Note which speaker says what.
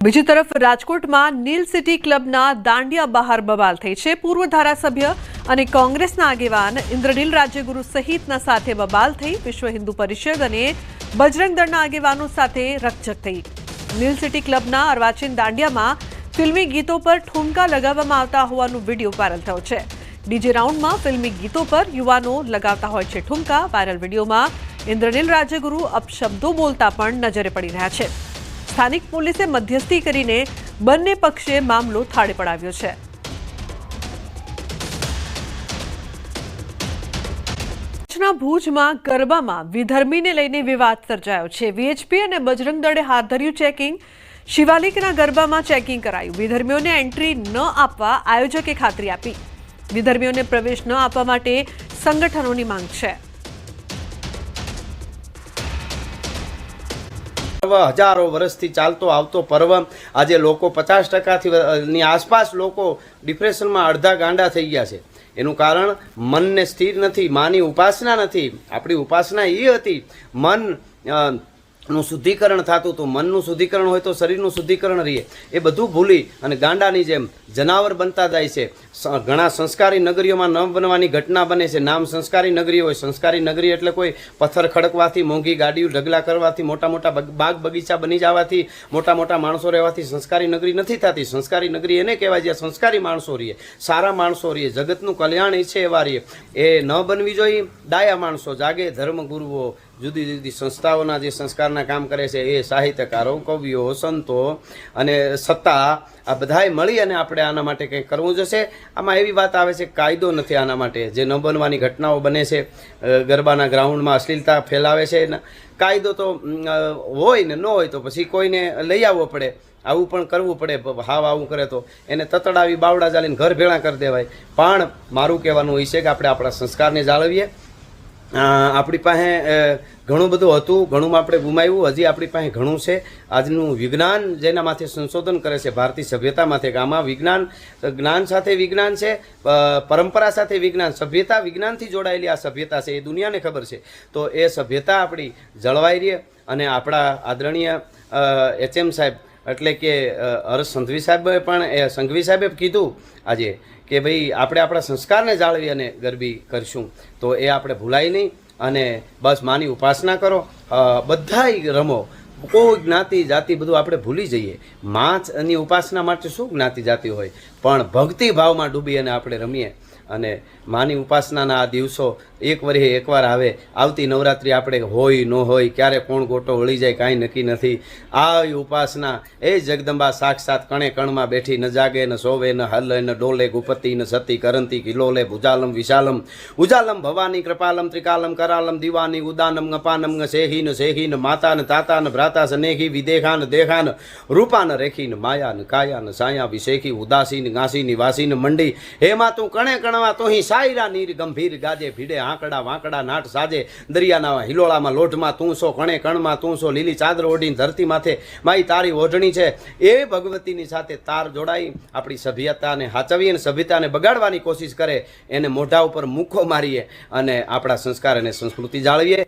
Speaker 1: બીજી તરફ રાજકોટમાં નીલ સિટી ક્લબના દાંડિયા બહાર બબાલ થઈ છે। પૂર્વ ધારાસભ્ય અને કોંગ્રેસના આગેવાન ઇન્દ્રનીલ રાજ્યગુરુ સહિતના સાથે બબાલ થઈ। વિશ્વ હિન્દુ પરિષદ અને બજરંગ દળના આગેવાનો સાથે રકઝક થઈ। નીલ સિટી ક્લબના અર્વાચીન દાંડિયામાં ફિલ્મી ગીતો પર ઠુમકા લગાવવામાં આવતા હોવાનો વિડીયો વાયરલ થયો છે। ડીજે રાઉન્ડમાં ફિલ્મી ગીતો પર યુવાનો લગાવતા હોય છે ઠુમકા। વાયરલ વિડીયોમાં ઇન્દ્રનીલ રાજ્યગુરુ અપશબ્દો બોલતા પણ નજરે પડી રહ્યા છે। સ્થાનિક પોલીસે મધ્યસ્થી કરીને બંને પક્ષે મામલો થાળે પડાવ્યો છે। કચ્છના ભુજમાં ગરબામાં વિધર્મીને લઈને વિવાદ સર્જાયો છે। વીએચપી અને બજરંગ દળે હાથ ધર્યું ચેકિંગ। શિવાલિકના ગરબામાં ચેકિંગ કરાયું। વિધર્મીઓને એન્ટ્રી ન આપવા આયોજકે ખાતરી આપી। વિધર્મીઓને પ્રવેશ ન આપવા માટે સંગઠનોની માંગ છે।
Speaker 2: હજારો વર્ષથી ચાલતો આવતો પર્વ આજે લોકો 50% આસપાસ લોકો ડિપ્રેશનમાં અડધા ગાંડા થઈ ગયા છે। એનું કારણ મનને સ્થિર નથી, માની ઉપાસના નથી। આપણી ઉપાસના એ હતી મન નું શુદ્ધિકરણ થતું હતું। મનનું શુદ્ધિકરણ હોય તો શરીરનું શુદ્ધિકરણ રહીએ। એ બધું ભૂલી અને ગાંડાની જેમ જનાવર બનતા જાય છે। ઘણા સંસ્કારી નગરીઓમાં ન બનવાની ઘટના બને છે। નામ સંસ્કારી નગરી હોય। સંસ્કારી નગરી એટલે કોઈ પથ્થર ખડકવાથી, મોંઘી ગાડીઓ ઢગલા કરવાથી, મોટા મોટા બાગ બગીચા બની જવાથી, મોટા મોટા માણસો રહેવાથી સંસ્કારી નગરી નથી થતી। સંસ્કારી નગરી એને કહેવાય જ્યાં સંસ્કારી માણસો રહીએ, સારા માણસો રહીએ, જગતનું કલ્યાણ ઈચ્છે એવા રહીએ। એ ન બનવી જોઈએ। ડાયા માણસો જાગે, ધર્મગુરુઓ, જુદી જુદી સંસ્થાઓના જે સંસ્કારના કામ કરે છે એ સાહિત્યકારો, કવિઓ, સંતો અને સત્તા, આ બધાએ મળી અને આપણે આના માટે કંઈક કરવું જશે। આમાં એવી વાત આવે છે કાયદો નથી આના માટે। જે ન બનવાની ઘટનાઓ બને છે, ગરબાના ગ્રાઉન્ડમાં અશ્લીલતા ફેલાવે છે, કાયદો તો હોય ને ન હોય તો પછી કોઈને લઈ આવવો પડે। આવું પણ કરવું પડે। હાવ આવું કરે તો એને તતડાવી બાવડા ચાલીને ઘર ભેળા કરી દેવાય। પણ મારું કહેવાનું એ છે કે આપણે આપણા સંસ્કારને જાળવીએ। આપણી પાસે ઘણું બધું હતું, ઘણું આપણે ગુમાવ્યું, હજી આપણી પાસે ઘણું છે। આજનું વિજ્ઞાન જેના માથે સંશોધન કરે છે ભારતીય સભ્યતા માથે, કે આમાં વિજ્ઞાન, જ્ઞાન સાથે વિજ્ઞાન છે, પરંપરા સાથે વિજ્ઞાન, સભ્યતા વિજ્ઞાનથી જોડાયેલી આ સભ્યતા છે, એ દુનિયાને ખબર છે। તો એ સભ્યતા આપણી જળવાઈ રહે અને આપણા આદરણીય HM સાહેબ એટલે કે હર્ષ સંઘવી સાહેબે પણ સંઘવી સાહેબે કીધું આજે કે ભાઈ આપણે આપણા સંસ્કારને જાળવી અને ગરબી કરશું તો એ આપણે ભૂલાય નહીં અને બસ માની ઉપાસના કરો। બધાય રમો, કોઈ જ્ઞાતિ જાતિ બધું આપણે ભૂલી જઈએ। માની ઉપાસના માટે શું જ્ઞાતિ જાતિ હોય, પણ ભક્તિ ભાવમાં ડૂબી અને આપણે રમીએ। અને માની ઉપાસનાના આ દિવસો એક વર્ષે એકવાર આવે। આવતી નવરાત્રિ આપણે હોય ન હોય, ક્યારે કોણ ગોટો વળી જાય કાંઈ નક્કી નથી। આ ઉપાસના એ જગદંબા સાક્ષાત કણે કણમાં બેઠી, ન જાગે ન સોવે ન હલે ન ડોલે, ગુપતિ ન સતી કરંતી કિલોલે, ભુજાલમ વિશાલમ ઉજાલમ ભવાની કૃપાલમ ત્રિકાલમ કરાલમ દિવાની ઉદાનમ ગપાનમ સેહીન સેહીન માતાન તાતાન ભ્રાતા સનેહી વિદેખાન દેખાન રૂપાન રેખીન માયાન કાયાન સાયા વિશેખી ઉદાસીન ગાસીની વાસીન મંડી, હેમાં તું કણે કણવા તોહી સાયરા નીર ગંભીર ગાજે, ભીડે આંકડા વાંકડા નાટ સાજે, દરિયાના હિલોળામાં લોઢમાં તું સો, કણે કણમાં તું સો, લીલી ચાદર ઓઢીને ધરતી માથે માઈ તારી ઓઢણી છે। એ ભગવતીની સાથે તાર જોડાઈ આપણી સભ્યતાને હાચવીએ અને સભ્યતાને બગાડવાની કોશિશ કરે એને મોઢા ઉપર મૂકો મારીએ અને આપણા સંસ્કાર અને સંસ્કૃતિ જાળવીએ।